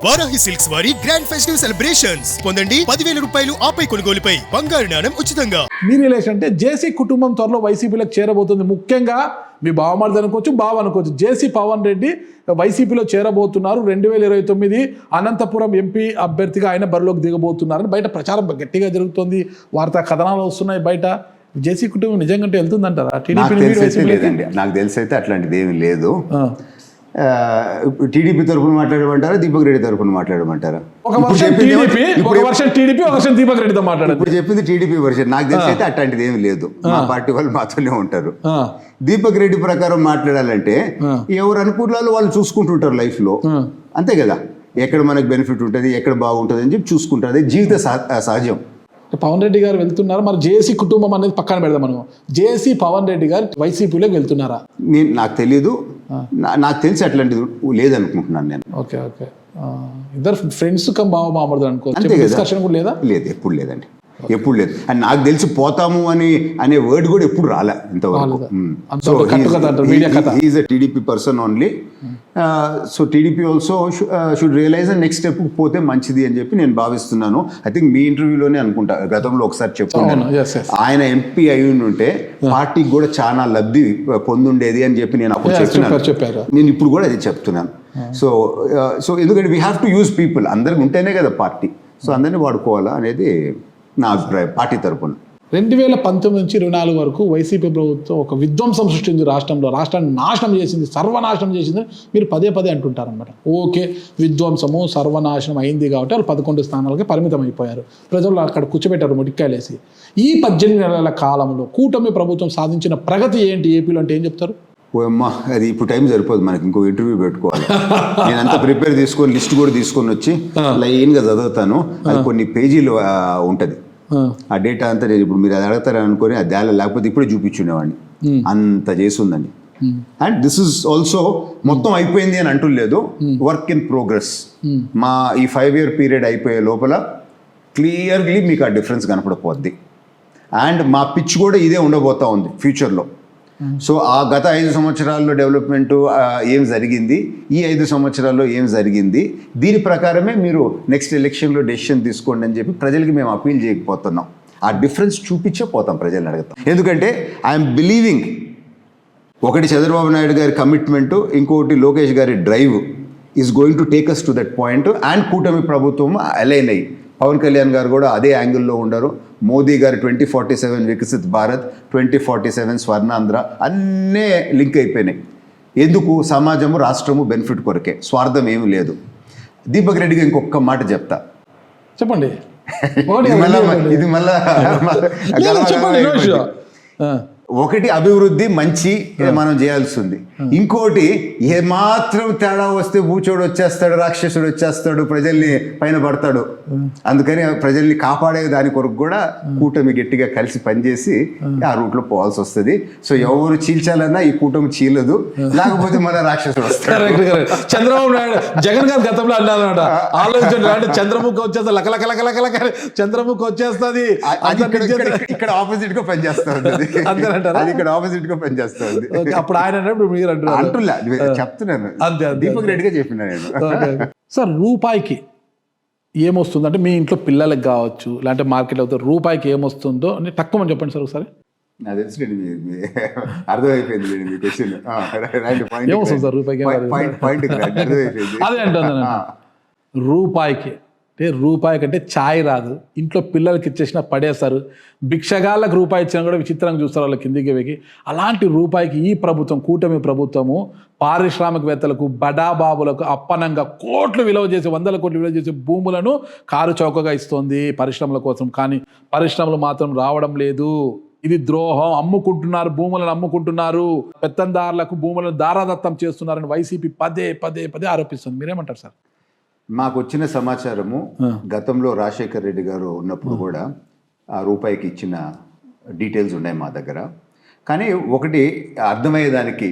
Varahi silks వారి grand festive celebrations పొందండి 10,000 రూపాయలు ఆపై కొనుగోలుపై బంగారు నాణెం ఉచితంగా. మీ రిలేషన్ అంటే జేసీ కుటుంబం త్వరలో వైసీపీలోకి చేరబోతుంది. ముఖ్యంగా మీ బావమరిది అనుకోవచ్చు, బావ అనుకోవచ్చు. జేసీ పవన్ రెడ్డి వైసీపీలో చేరబోతున్నారు. 2029 అనంతపురం ఎంపీ అభ్యర్థిగా ఆయన బరిలోకి దిగబోతున్నారని బయట ప్రచారం గట్టిగా జరుగుతోంది. వార్తా కథనాలు వస్తున్నాయి బయట. జేసీ కుటుంబం నిజంగా వెళ్తుందంటారా? నాకు తెలిసి అయితే అట్లాంటిది ఏమీ లేదు. టీడీపీ తరఫున మాట్లాడమంటారా, దీపక్ రెడ్డి తరఫున మాట్లాడమంటారా? ఇప్పుడు చెప్పింది టీడీపీ వర్షన్. నాకు తెలిసి అయితే అట్లాంటిది ఏమి లేదు. మా పార్టీ వాళ్ళు మాతోనే ఉంటారు. దీపక్ రెడ్డి ప్రకారం మాట్లాడాలంటే ఎవరు అనుకూలాలు వాళ్ళు చూసుకుంటుంటారు లైఫ్ లో, అంతే కదా. ఎక్కడ మనకు బెనిఫిట్ ఉంటుంది, ఎక్కడ బాగుంటుంది అని చెప్పి చూసుకుంటారు. అదే జీవిత సహజం. పవన్ రెడ్డి గారు వెళ్తున్నారు. మరి జేసీ కుటుంబం అనేది పక్కన పెడదాం మనం. జేసీ పవన్ రెడ్డి గారు వైసీపీలోకి వెళ్తున్నారా? నాకు తెలీదు. నాకు తెలిసి అట్లాంటిది లేదనుకుంటున్నాను నేను. Okay okay. ఇద్దరు ఫ్రెండ్స్ కమ్ బావ మామూలు అనుకోవచ్చు. డిస్కషన్ కూడా లేదా? లేదు, ఎప్పుడు లేదండి, ఎప్పుడు లేదు. అండ్ నాకు తెలిసి పోతాము అనే వర్డ్ కూడా ఎప్పుడు రాలే ఇంతవరకు. Is a TDP person only. So TDP also should realize next step పోతే మంచిది అని చెప్పి నేను భావిస్తున్నాను. ఐ థింక్ మీ ఇంటర్వ్యూలోనే అనుకుంటా గతంలో ఒకసారి చెప్పుకున్నాను, ఆయన ఎంపీ అయి ఉంటే పార్టీకి కూడా చాలా లబ్ధి పొందుండేది అని చెప్పి నేను అప్పుడు చెప్తున్నాను. నేను ఇప్పుడు కూడా అది చెప్తున్నాను. సో ఎందుకంటే we have to use people. అందరికి ఉంటేనే కదా పార్టీ. సో అందరినీ వాడుకోవాలా అనేది నా అభిప్రాయం పార్టీ తరఫున. 2019 నుంచి 24 వరకు వైసీపీ ప్రభుత్వం ఒక విధ్వంసం సృష్టించి రాష్ట్రాన్ని నాశనం చేసింది, సర్వనాశనం చేసింది మీరు పదే అంటుంటారనమాట. ఓకే, విధ్వంసము సర్వనాశనం అయింది కాబట్టి వాళ్ళు 11 స్థానాలకి పరిమితం అయిపోయారు. ప్రజలు అక్కడ కూర్చోబెట్టారు మొటిక్కాయలేసి. ఈ 18 నెలల కాలంలో కూటమి ప్రభుత్వం సాధించిన ప్రగతి ఏంటి ఏపీలో అంటే ఏం చెప్తారు? అమ్మా, అది ఇప్పుడు టైం సరిపోదు మనకి, ఇంకో ఇంటర్వ్యూ పెట్టుకోవాలి. నేను అంతా ప్రిపేర్ చేసుకొని లిస్ట్ కూడా తీసుకొని వచ్చి లైన్గా చదువుతాను. అది కొన్ని పేజీలు ఉంటుంది. ఆ డేటా అంతా ఇప్పుడు మీరు అది అడగతారని అనుకుని అది లేకపోతే ఇప్పుడే చూపించుండేవాడిని. అంత చేస్తుందండి. అండ్ దిస్ ఇస్ ఆల్సో మొత్తం అయిపోయింది అని అంటులేదు, వర్క్ ఇన్ ప్రోగ్రెస్. మా ఈ 5-year పీరియడ్ అయిపోయే లోపల క్లియర్లీ మీకు ఆ డిఫరెన్స్ కనపడిపోద్ది. అండ్ మా పిచ్ కూడా ఇదే ఉండబోతా ఉంది ఫ్యూచర్లో. సో ఆ గత 5 సంవత్సరాల్లో డెవలప్మెంట్ ఏం జరిగింది, ఈ 5 సంవత్సరాల్లో ఏం జరిగింది, దీని ప్రకారమే మీరు నెక్స్ట్ ఎలక్షన్లో డెసిషన్ తీసుకోండి అని చెప్పి ప్రజలకి మేము అపీల్ చేయకపోతున్నాం. ఆ డిఫరెన్స్ చూపించే పోతాం, ప్రజల్ని అడుగుతాం. ఎందుకంటే ఐఎమ్ బిలీవింగ్, ఒకటి చంద్రబాబు నాయుడు గారి కమిట్మెంటు, ఇంకొకటి లోకేష్ గారి drive is going to take us to that point. And కూటమి ప్రభుత్వం అలైన్ అయ్యి పవన్ కళ్యాణ్ గారు కూడా అదే యాంగిల్లో ఉండరు. మోదీ గారు 2047 వికసిత్ భారత్, 2047 స్వర్ణాంధ్ర అన్నీ లింక్ అయిపోయినాయి. ఎందుకు? సమాజము రాష్ట్రము బెనిఫిట్ కొరకే, స్వార్థం ఏమీ లేదు. దీపక్ రెడ్డిగా ఇంకొక మాట చెప్తా, చెప్పండి. ఇది మళ్ళా ఒకటి అభివృద్ధి మంచి మనం చేయాల్సి ఉంది. ఇంకోటి ఏమాత్రం తేడా వస్తే ఊచోడు వచ్చేస్తాడు, రాక్షసుడు వచ్చేస్తాడు, ప్రజల్ని పైన పడతాడు. అందుకని ప్రజల్ని కాపాడే దాని కొరకు కూడా కూటమి గట్టిగా కలిసి పనిచేసి ఆ రూట్లో పోవాల్సి వస్తుంది. సో ఎవరు చీల్చాలన్నా ఈ కూటమి చీలదు, లేకపోతే మన రాక్షసుడు వస్తాడు. చంద్రబాబు నాయుడు జగన్ గారు గతంలో అన్నారన్నమాట, ఆలోచించండి చంద్రముఖి వచ్చేస్తా లకలకలకలకల చంద్రముఖి వచ్చేస్తుంది. ఇక్కడ ఆపోజిట్ గా పనిచేస్తుంది, అది ఇక్కడ ఆపోజిట్ గా పనిచేస్తుంది. అప్పుడు ఆయన మీరు అంటున్నా చెప్తున్నాను, దీపక్ రెడ్డిగా చెప్పినా నేను. సార్, రూపాయికి ఏమొస్తుంది అంటే మీ ఇంట్లో పిల్లలకి కావచ్చు, లేదంటే మార్కెట్ అవుతుంది, రూపాయికి ఏమొస్తుందో అని తక్కువ చెప్పండి సార్ ఒకసారి. నాకు తెలుసు, అర్థమైపోయింది మీ క్వశ్చన్. ఏమొస్తుంది సార్ రూపాయికి? అదే అంటున్నాను, రూపాయికి అంటే రూపాయి కంటే ఛాయ్ రాదు, ఇంట్లో పిల్లలకి ఇచ్చేసినా పడేస్తారు, భిక్షగాళ్ళకి రూపాయి ఇచ్చినా కూడా విచిత్రంగా చూస్తారు వాళ్ళ కిందికి వెకి. అలాంటి రూపాయికి ఈ ప్రభుత్వం, కూటమి ప్రభుత్వము పారిశ్రామికవేత్తలకు, బడాబాబులకు అప్పనంగా కోట్లు విలువ చేసి, 100 కోట్లు విలువ చేసే భూములను కారు చౌకగా ఇస్తోంది పరిశ్రమల కోసం. కానీ పరిశ్రమలు మాత్రం రావడం లేదు. ఇది ద్రోహం. అమ్ముకుంటున్నారు, భూములను అమ్ముకుంటున్నారు, పెత్తందారులకు భూములను దారాదత్తం చేస్తున్నారని వైసీపీ పదే ఆరోపిస్తుంది. మీరేమంటారు సార్? మాకు వచ్చిన సమాచారము, గతంలో రాజశేఖర్ రెడ్డి గారు ఉన్నప్పుడు కూడా ఆ రూపాయికి ఇచ్చిన డీటెయిల్స్ ఉన్నాయి మా దగ్గర. కానీ ఒకటి అర్థమయ్యేదానికి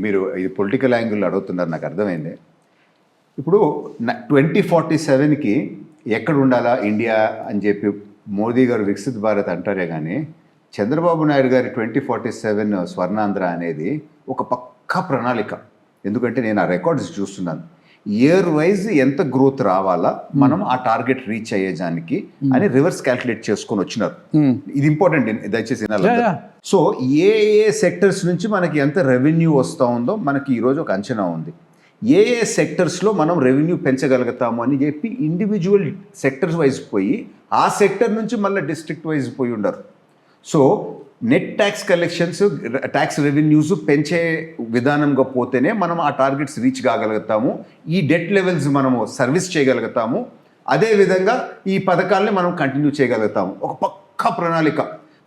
మీరు ఇది పొలిటికల్ యాంగిల్ అడుగుతున్నారు, నాకు అర్థమైంది. ఇప్పుడు 2047కి ఎక్కడ ఉండాలా ఇండియా అని చెప్పి మోదీ గారు వికసిత్ భారత్ అంటారే, కానీ చంద్రబాబు నాయుడు గారి 2047 స్వర్ణాంధ్ర అనేది ఒక పక్కా ప్రణాళిక. ఎందుకంటే నేను ఆ రికార్డ్స్ చూస్తున్నాను. ఇయర్ వైజ్ ఎంత గ్రోత్ రావాలా మనం ఆ టార్గెట్ రీచ్ అయ్యేదానికి అని రివర్స్ క్యాల్కులేట్ చేసుకొని వచ్చినారు. ఇది ఇంపార్టెంట్, దయచేసి వినాలి. సో ఏ సెక్టర్స్ నుంచి మనకి ఎంత రెవెన్యూ వస్తూ ఉందో మనకి ఈరోజు ఒక అంచనా ఉంది. ఏ సెక్టర్స్లో మనం రెవెన్యూ పెంచగలుగుతాము అని చెప్పి ఇండివిజువల్ సెక్టర్స్ వైజ్ పోయి ఆ సెక్టర్ నుంచి మళ్ళీ డిస్ట్రిక్ట్ వైజ్ పోయి ఉండరు. So net tax collections, tax revenues పెంచే విధానంగా పోతేనే మనం ఆ టార్గెట్స్ రీచ్ కాగలుగుతాము, ఈ డెట్ లెవెల్స్ మనము సర్వీస్ చేయగలుగుతాము, అదేవిధంగా ఈ పథకాలని మనం కంటిన్యూ చేయగలుగుతాము. ఒక పక్కా ప్రణాళిక,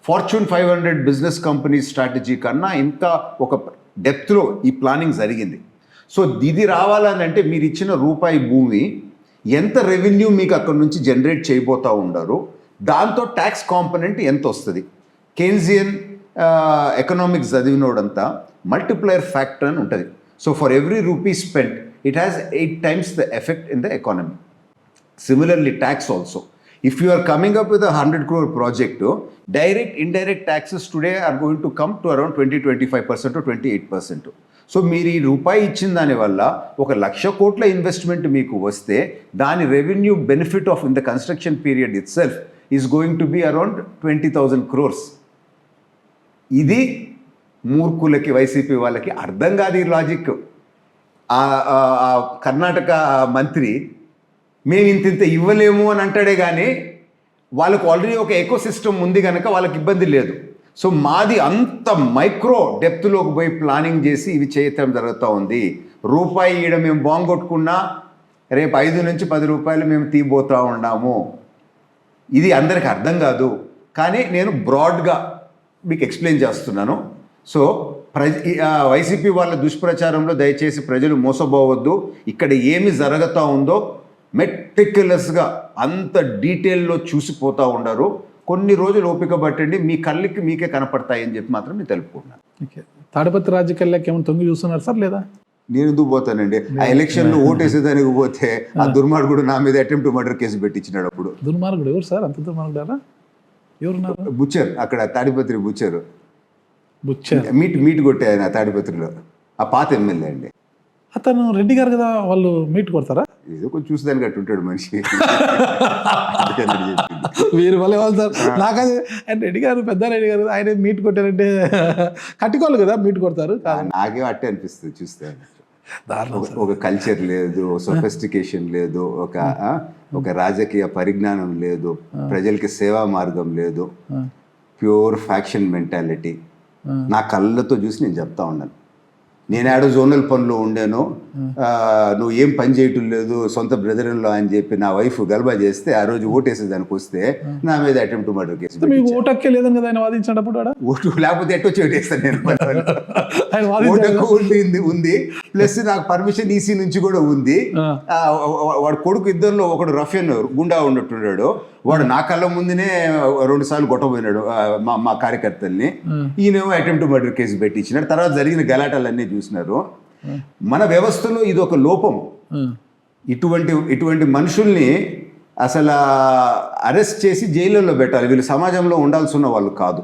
ఫార్చ్యూన్ 500 బిజినెస్ కంపెనీ స్ట్రాటజీ కన్నా ఇంకా ఒక డెప్త్లో ఈ ప్లానింగ్ జరిగింది. సో ఇది రావాలని అంటే మీరు ఇచ్చిన రూపాయి భూమి ఎంత రెవెన్యూ మీకు అక్కడ నుంచి జనరేట్ చేయబోతూ ఉండరు, దాంతో ట్యాక్స్ కాంపనెంట్ ఎంత వస్తుంది. కేన్జియన్ ఎకనామిక్స్ చదివినోడంతా మల్టిప్లయర్ ఫ్యాక్టర్ అని ఉంటుంది. So for every rupee spent it has 8 times the effect in the economy. Similarly tax also, if you are coming up with a 100 crore project, direct indirect taxes today are going to come to around 20-25% or 28%. So మీరు ఈ రూపాయి ఇచ్చిన దానివల్ల 1,00,000 కోట్ల investment మీకు వస్తే దాని revenue benefit of in the construction period it self is going to be around 20,000 crores. ఇది మూర్ఖులకి, వైసీపీ వాళ్ళకి అర్థం కాదు ఈ లాజిక్. కర్ణాటక మంత్రి మేము ఇంత ఇవ్వలేము అని అంటాడే కానీ వాళ్ళకు ఆల్రెడీ ఒక ఎకో సిస్టమ్ ఉంది కనుక వాళ్ళకి ఇబ్బంది లేదు. సో మాది అంత మైక్రో డెప్త్లోకి పోయి ప్లానింగ్ చేసి ఇవి చేయటం జరుగుతూ ఉంది. రూపాయి ఈడ మేము బాంగ్ కొట్టుకున్నా రేపు 5 నుంచి 10 రూపాయలు మేము తీయబోతూ ఉన్నాము. ఇది అందరికి అర్థం కాదు, కానీ నేను బ్రాడ్గా మీకు ఎక్స్ప్లెయిన్ చేస్తున్నాను. సో వైసీపీ వాళ్ళ దుష్ప్రచారంలో దయచేసి ప్రజలు మోసపోవద్దు. ఇక్కడ ఏమి జరుగుతూ ఉందో మెటిక్యులస్గా అంత డీటెయిల్లో చూసిపోతూ ఉండరు. కొన్ని రోజులు ఓపిక పట్టండి, మీ కళ్ళకి మీకే కనపడతాయని చెప్పి మాత్రం నేను తెలుపుకుంటున్నాను. ఓకే, తాడిపత్రి రాజకీయాల్లోకి ఏమైనా తొంగి చూస్తున్నారు సార్ లేదా? నేను ఎందుకు పోతానండి? ఆ ఎలక్షన్లో ఓటేసేదానికి పోతే ఆ దుర్మార్గుడు నా మీద అటెంప్ట్ మర్డర్ కేసు పెట్టించినాడు. అప్పుడు దుర్మార్గుడు ఎవరు సార్? అంత దుర్మార్గుడారా? ఎవరున్నారు? బుచ్చర్, అక్కడ తాడిపత్రి బుచ్చర్ మీట్ కొట్టే ఆయన తాడిపత్రిలో, ఆ పాత ఎమ్మెల్యే అండి. అతను రెడ్డి గారు కదా, వాళ్ళు మీట్ కొడతారా? ఏదో కొంచెం చూసేదానికి అట్టు ఉంటాడు మనిషి. వీరు వల్ల వాళ్ళు సార్ నాకది ఆయన రెడ్డి గారు, పెద్ద రెడ్డి గారు ఆయన మీట్ కొట్టారంటే కట్టుకోవాలి కదా, మీట్ కొడతారు. నాకేం అట్టే అనిపిస్తుంది చూస్తే. ఒక కల్చర్ లేదు, సొఫిస్టికేషన్ లేదు, ఒక రాజకీయ పరిజ్ఞానం లేదు, ప్రజలకి సేవా మార్గం లేదు, ప్యూర్ ఫ్యాక్షన్ మెంటాలిటీ. నా కళ్ళతో చూసి నేను చెప్తా ఉన్నాను. నేను ఆడో జోనల్ పనిలో ఉండాను, నువ్వు ఏం పని చేయటం లేదు సొంత బ్రదర్లో అని చెప్పి నా వైఫ్ గల్బా చేస్తే ఆ రోజు ఓటేసేదానికి వస్తే నా మీద అటెంప్ట్ మర్డర్ కేసు. ఓటక్కే లేదని కదా ఆయన వాదించినప్పుడు. ఓటు లేకపోతే ఎట్టో చేటేస్తాను నేను. ఉంది ప్లస్ నాకు పర్మిషన్ ఈసీ నుంచి కూడా ఉంది. వాడు కొడుకు ఇద్దరిలో ఒకడు రఫియన్ గుండా ఉన్నట్టున్నాడు, వాడు నా కళ్ళ ముందునే 2 సార్లు కొట్టబోయినాడు మా కార్యకర్తల్ని. ఈయనేమో అటెంప్ట్ మర్డర్ కేసు పెట్టించినాడు. తర్వాత జరిగిన గలాటాలన్నీ చూసినారు. మన వ్యవస్థలో ఇది ఒక లోపం. ఇటువంటి మనుషుల్ని అసలు అరెస్ట్ చేసి జైళ్ళలో పెట్టాలి. వీళ్ళు సమాజంలో ఉండాల్సిన వాళ్ళు కాదు.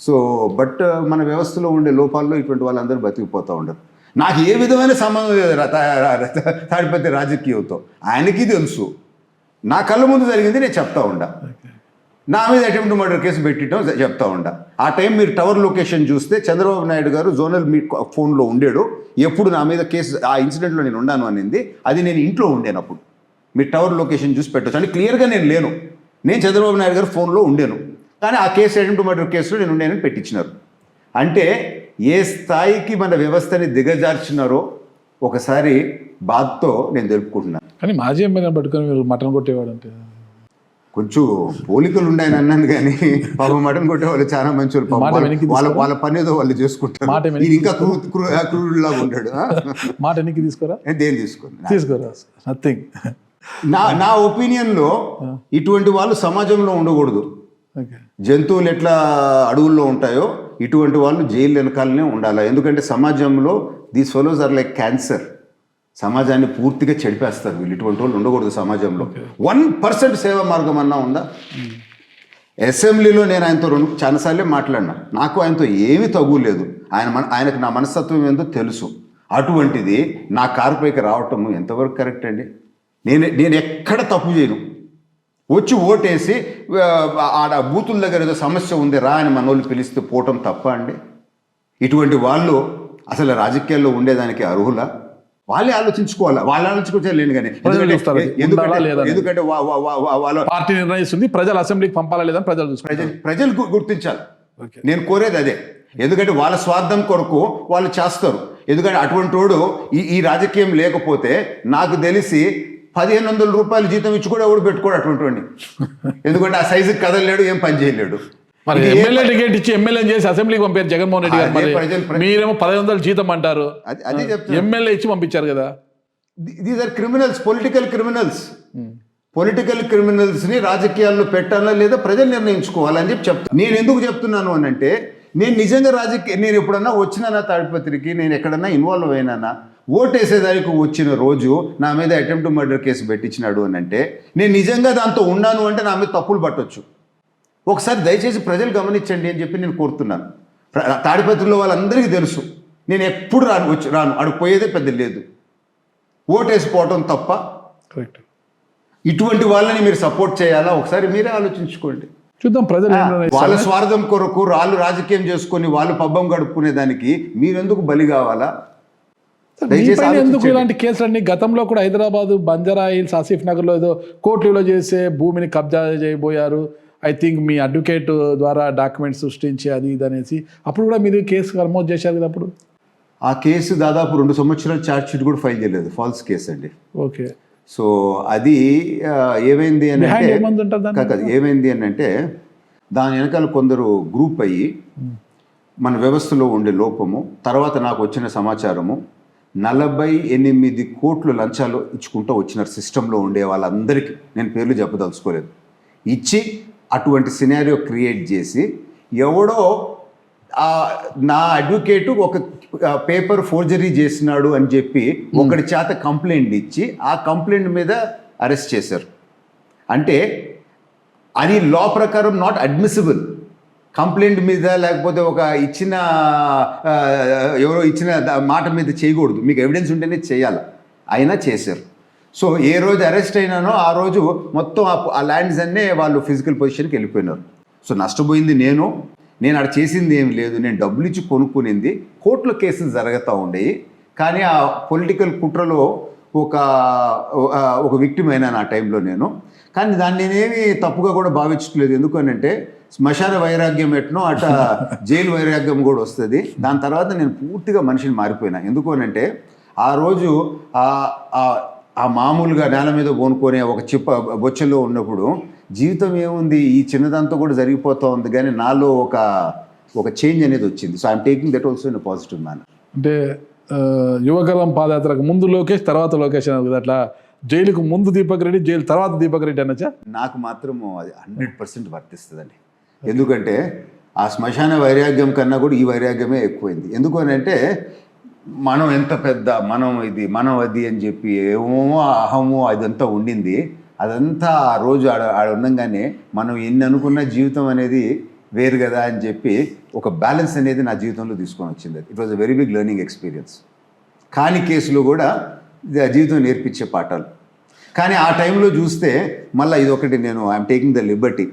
సో బట్ మన వ్యవస్థలో ఉండే లోపాల్లో ఇటువంటి వాళ్ళందరూ బతికిపోతూ ఉండరు. నాకు ఏ విధమైన సంబంధం లేదు తాడిపత్రి రాజకీయంతో, ఆయనకి తెలుసు. నా కళ్ళ ముందు జరిగింది నేను చెప్తా ఉండా. నా మీద అటెంప్ట్ మర్డర్ కేసు పెట్టడం చెప్తా ఉండా. ఆ టైం మీరు టవర్ లొకేషన్ చూస్తే చంద్రబాబు నాయుడు గారు జోనల్ మీట్ ఫోన్లో ఉండాడు. ఎప్పుడు నా మీద కేసు, ఆ ఇన్సిడెంట్లో నేను ఉన్నాను అనింది, అది నేను ఇంట్లో ఉండేనప్పుడు. మీరు టవర్ లొకేషన్ చూసి పెట్టచ్చు అని క్లియర్గా నేను లేను. నేను చంద్రబాబు నాయుడు గారు ఫోన్లో ఉండాను, కానీ ఆ కేసు అటెంప్ట్ మర్డర్ కేసులో నేను ఉండేనని పెట్టించినారు. అంటే ఏ స్థాయికి మన వ్యవస్థని దిగజార్చినారో ఒకసారి బాధతో నేను తెలుపుకుంటున్నాను. కానీ మాజీ ఎమ్మెల్యే పట్టుకొని మీరు మటన్ కొట్టేవాడు అంటే కొంచెం పోలికలు ఉన్నాయని అన్నాను, కానీ పాప మటన్ కొట్టేవాళ్ళు చాలా మంచి వాళ్ళ పని ఏదో వాళ్ళు చేసుకుంటారు. ఇంకా క్రూరులాగా ఉంటాడు. మాట ఎన్నికి తీసుకోరా? దేని తీసుకోరా? నథింగ్. నా ఒపీనియన్లో ఇటువంటి వాళ్ళు సమాజంలో ఉండకూడదు. జంతువులు ఎట్లా అడవుల్లో ఉంటాయో ఇటువంటి వాళ్ళు జైలు వెనకాలనే ఉండాలి. ఎందుకంటే సమాజంలో these fellows are like cancer. సమాజాన్ని పూర్తిగా చెడిపేస్తారు వీళ్ళు. ఇటువంటి వాళ్ళు ఉండకూడదు సమాజంలో. 1% సేవా మార్గం అన్నా ఉందా? అసెంబ్లీలో నేను ఆయనతో చాలాసార్లే మాట్లాడినా. నాకు ఆయనతో ఏమీ తగులేదు. ఆయనకు నా మనస్తత్వం ఏందో తెలుసు. అటువంటిది నా కారు పైకి రావటం ఎంతవరకు కరెక్ట్ అండి? నేను ఎక్కడ తప్పు చేయను. వచ్చి ఓటేసి ఆడ బూతుల దగ్గర ఏదో సమస్య ఉంది రా అని మన వాళ్ళు పిలిస్తే పోవటం తప్ప అండి? ఇటువంటి వాళ్ళు అసలు రాజకీయాల్లో ఉండేదానికి అర్హులా? వాళ్ళే ఆలోచించుకోవాలి. వాళ్ళు ఆలోచించుకోలేను కానీ ఎందుకంటే వాళ్ళ పార్టీ నిర్ణయిస్తుంది, ప్రజలు అసెంబ్లీకి పంపాలా లేదని ప్రజలు గుర్తించాలి. నేను కోరేది అదే. ఎందుకంటే వాళ్ళ స్వార్థం కొరకు వాళ్ళు చేస్తారు. ఎందుకంటే అటువంటి వాడు ఈ రాజకీయం లేకపోతే నాకు తెలిసి 1500 రూపాయలు జీతం ఇచ్చి కూడా ఎవడు పెట్టుకోడు అటువంటి వాడిని. ఎందుకంటే ఆ సైజుకి కదలలేడు, ఏం పని చేయలేడు. మరి ఎమ్మెల్యే టికెట్ ఇచ్చి ఎమ్మెల్యే చేసి అసెంబ్లీకి పంపారు జగన్మోహన్ రెడ్డి గారు. మీరేమో 1500 జీతం అంటారు, అదే చెప్తాను. ఎమ్మెల్యే ఇచ్చి పంపించారు కదా. These are criminals, political criminals. Political criminals ని రాజకీయాల్లో పెట్టాలా లేదా ప్రజలు నిర్ణయించుకోవాలని చెప్తాను. నేను ఎందుకు చెప్తున్నాను అని అంటే, నేను నిజంగా నేను ఎప్పుడన్నా వచ్చినా తాడిపత్రికి, నేను ఎక్కడన్నా ఇన్వాల్వ్ అయినా, ఓటేసేదానికి వచ్చిన రోజు నా మీద అటెంప్ట్ మర్డర్ కేసు పెట్టించినాడు అని అంటే, నేను నిజంగా దాంతో ఉన్నాను అంటే నా మీద తప్పులు పట్టొచ్చు. ఒకసారి దయచేసి ప్రజలు గమనించండి అని చెప్పి నేను కోరుతున్నాను. తాడిపత్రిలో వాళ్ళందరికీ తెలుసు నేను ఎప్పుడు రాను అడుగు పోయేదే పెద్ద లేదు. ఓటేసిపోవటం తప్ప. కరెక్ట్. ఇటువంటి వాళ్ళని మీరు సపోర్ట్ చేయాలా? ఒకసారి మీరే ఆలోచించుకోండి. చూద్దాం ప్రజలు వాళ్ళ స్వార్థం కొరకు వాళ్ళు రాజకీయం చేసుకొని వాళ్ళు పబ్బం గడుపుకునే దానికి మీరెందుకు బలి కావాలా? ఎందుకు ఇలాంటి కేసులన్నీ గతంలో కూడా హైదరాబాద్ బంజారా హిల్స్, ఆసిఫ్ నగర్లో ఏదో కోర్టులో చేసే భూమిని కబ్జా చేయబోయారు. ఐ థింక్ మీ అడ్వకేట్ ద్వారా డాక్యుమెంట్స్ సృష్టించి అది ఇది అనేసి అప్పుడు కూడా మీరు కేసు నమోదు చేశారు కదా. అప్పుడు ఆ కేసు దాదాపు 2 సంవత్సరాలు ఛార్జ్ షీట్ కూడా ఫైల్ చేయలేదు. ఫాల్స్ కేసు అండి. ఓకే. సో అది ఏమైంది అని ఏమైంది అని అంటే, దాని వెనకాల కొందరు గ్రూప్ అయ్యి మన వ్యవస్థలో ఉండే లోపము, తర్వాత నాకు వచ్చిన సమాచారము 48 కోట్లు లంచాలు ఇచ్చుకుంటూ వచ్చినారు సిస్టంలో ఉండే వాళ్ళందరికీ. నేను పేర్లు చెప్పదలుచుకోలేదు. ఇచ్చి అటువంటి సినారియో క్రియేట్ చేసి ఎవడో నా అడ్వకేటు ఒక పేపర్ ఫోర్జరీ చేసినాడు అని చెప్పి ఒకటి చేత కంప్లైంట్ ఇచ్చి ఆ కంప్లైంట్ మీద అరెస్ట్ చేశారు. అంటే అది లా ప్రకారం నాట్ అడ్మిసిబుల్. కంప్లైంట్ మీద లేకపోతే ఒక ఎవరో ఇచ్చిన మాట మీద చేయకూడదు. మీకు ఎవిడెన్స్ ఉంటేనే చేయాలి. అయినా చేశారు. సో ఏ రోజు అరెస్ట్ అయినానో ఆ రోజు మొత్తం ఆ ల్యాండ్స్ అన్నీ వాళ్ళు ఫిజికల్ పొజిషన్కి వెళ్ళిపోయినారు. సో నష్టపోయింది నేను అక్కడ చేసింది ఏం లేదు. నేను డబ్బులు ఇచ్చి కొనుక్కునింది. కోర్టులో కేసులు జరుగుతూ ఉండేవి. కానీ ఆ పొలిటికల్ కుట్రలో ఒక విక్టిమ్ అయినా ఆ టైంలో నేను. కానీ దాన్ని నేనేమి తప్పుగా కూడా భావించట్లేదు. ఎందుకనంటే శ్మశాన వైరాగ్యం ఎట్నో అట జైలు వైరాగ్యం కూడా వస్తుంది. దాని తర్వాత నేను పూర్తిగా మనిషిని మారిపోయినా. ఎందుకనంటే ఆ రోజు ఆ మామూలుగా నేల మీద పోనుకొని ఒక బొచ్చలో ఉన్నప్పుడు జీవితం ఏముంది, ఈ చిన్నదంతా కూడా జరిగిపోతూ ఉంది. కానీ నాలో ఒక చేంజ్ అనేది వచ్చింది. So I'm taking that also in a positive manner. అంటే యువగలం పాదయాత్రకు ముందు లోకేష్, తర్వాత లోకేష్ అన్నారు. అట్లా జైలుకు ముందు దీపక్ రెడ్డి, జైలు తర్వాత దీపక్ రెడ్డి అనొచ్చా? నాకు మాత్రము అది 100% వర్తిస్తుందండి. ఎందుకంటే ఆ శ్మశాన వైరాగ్యం కన్నా కూడా ఈ వైరాగ్యమే ఎక్కువైంది. ఎందుకు అని అంటే మనం ఎంత పెద్ద మనం అది అని చెప్పి ఏమో అహము అదంతా ఉండింది. అదంతా ఆ రోజు ఆడ ఉండగానే మనం ఎన్ని అనుకున్న జీవితం అనేది వేరు కదా అని చెప్పి ఒక బ్యాలెన్స్ అనేది నా జీవితంలో తీసుకొని వచ్చింది. It was a very big learning experience. కానీ కేసులు కూడా జీవితం నేర్పించే పాఠాలు. కానీ ఆ టైంలో చూస్తే మళ్ళీ ఇదొకటి, నేను I'm taking the Liberty.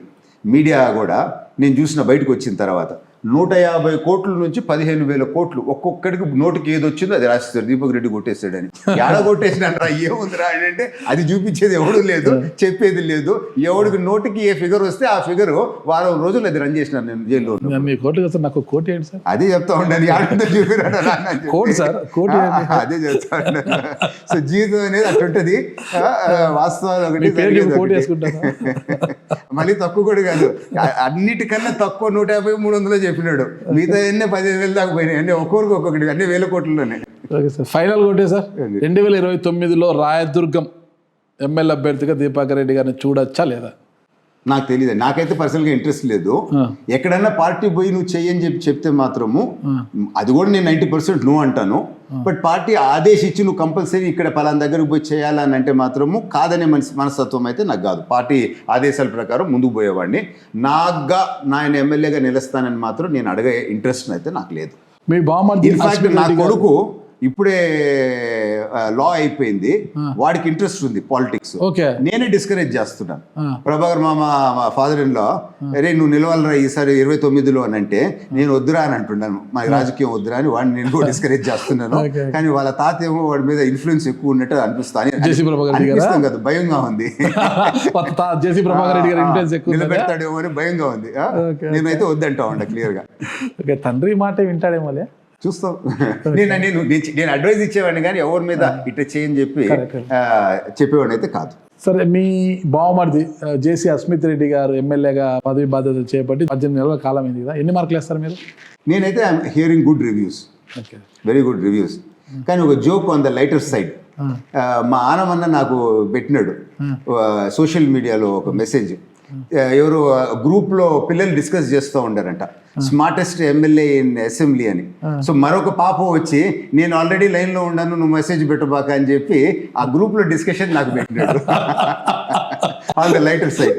Media కూడా నేను చూసిన బయటకు వచ్చిన తర్వాత 150 కోట్ల నుంచి 15,000 కోట్లు ఒక్కొక్కడికి నోటికి ఏది వచ్చిందో అది రాసిస్తారు. దీపక్ రెడ్డి కొట్టేస్తాడని. ఎలా కొట్టేసినారా, ఏముందిరా అని అంటే అది చూపించేది ఎవడు లేదు, చెప్పేది లేదు. ఎవడికి నోటికి ఏ ఫిగర్ వస్తే ఆ ఫిగర్ వారం రోజులు అది రన్ చేసినాను నేను జైల్లో. నాకు కోటి ఏంటి సార్? అదే చెప్తా ఉండండి. అదే చెప్తా ఉండండి. సో జీవితం అనేది అట్టుంటది. వాస్తవాలు ఒకటి, మళ్ళీ తక్కువ కూడా కాదు. అన్నిటికన్నా తక్కువ 150, 300 చెప్పినాడు. మిగతా ఎన్ని 15,000 దాకా పోయినాయి. అంటే ఒక్కొక్కటి అన్ని 1000 కోట్లలోనే. ఓకే సార్, ఫైనల్ ఒకటే సార్, 2029లో రాయదుర్గం ఎమ్మెల్యే అభ్యర్థిగా దీపక్ రెడ్డి గారిని చూడొచ్చా లేదా? నాకు తెలియదు. నాకైతే పర్సనల్గా ఇంట్రెస్ట్ లేదు. ఎక్కడన్నా పార్టీ పోయి నువ్వు చెయ్యని చెప్తే మాత్రము అది కూడా నేను 90% నువ్వు అంటాను. బట్ పార్టీ ఆదేశించి నువ్వు కంపల్సరీ ఇక్కడ పలానా దగ్గరకు పోయి చేయాలని అంటే మాత్రము కాదనే మనస్తత్వం అయితే నాకు కాదు. పార్టీ ఆదేశాల ప్రకారం ముందుకు పోయేవాడిని. ఆయన ఎమ్మెల్యేగా నిలుస్తానని మాత్రం నేను అడిగే ఇంట్రెస్ట్ అయితే నాకు లేదు. మీ బామ్మర్ది ఇన్ఫాక్ట్ నా కొడుకు ఇప్పుడే లా అయిపోయింది, వాడికి ఇంట్రెస్ట్ ఉంది పాలిటిక్స్, ఓకే నేనే డిస్కరేజ్ చేస్తున్నాను. ప్రభాకర్ మామ మా ఫాదర్ ఇన్ లా, అరే నువ్వు నిలవాలరా ఈసారి 29లో అని అంటే నేను వద్దురా అని అంటున్నాను, మా రాజకీయం వద్దురా అని వాడిని నేను డిస్కరేజ్ చేస్తున్నాను. కానీ వాళ్ళ తాత ఏమో వాడి మీద ఇన్ఫ్లుయెన్స్ ఎక్కువ ఉన్నట్టు అనిపిస్తాను కదా, భయంగా ఉంది. జేసీ ప్రభాకర్ రెడ్డి గారి ఇన్ఫ్లుయెన్స్ ఎక్కువ నిలబెడతాడేమో అని భయంగా ఉంది. నేనైతే వద్దంటా ఉండ క్లియర్ గా. తండ్రి మాట వింటాడేమో చూస్తాం. నేను అడ్వైజ్ ఇచ్చేవాడిని కానీ ఎవరి మీద ఇట్లా చేయని చెప్పి చెప్పేవాడిని అయితే కాదు. సరే, మీ బావమరిది జేసీ అస్మిత్ రెడ్డి గారు ఎమ్మెల్యేగా పదవి బాధ్యతలు చేపట్టి 18 నెలల కాలం అయింది కదా, ఎన్ని మార్కులు వేస్తారు మీరు? నేనైతే I'm hearing good reviews, very good reviews. కానీ ఒక joke on the lighter side, మా ఆనమన్న నాకు పెట్టినాడు సోషల్ మీడియాలో ఒక మెసేజ్. ఎవరు గ్రూప్లో పిల్లలు డిస్కస్ చేస్తూ ఉండారంట, స్మార్టెస్ట్ ఎమ్మెల్యే ఇన్ అసెంబ్లీ అని. సో మరొక పాప వచ్చి నేను ఆల్రెడీ లైన్లో ఉన్నాను, నువ్వు మెసేజ్ పెట్టబాక అని చెప్పి ఆ గ్రూప్లో డిస్కషన్ నాకు పెట్టినాడు on the lighter side.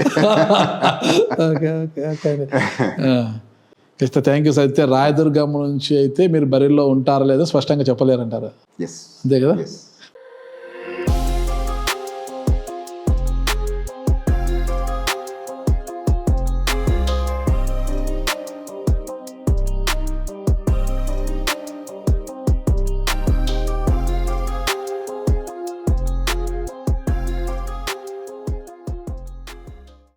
Thank you sir. అయితే రాయదుర్గం నుంచి అయితే మీరు బరిలో ఉంటారా లేదో స్పష్టంగా చెప్పలేరంటారా? ఎస్, అంతే కదా.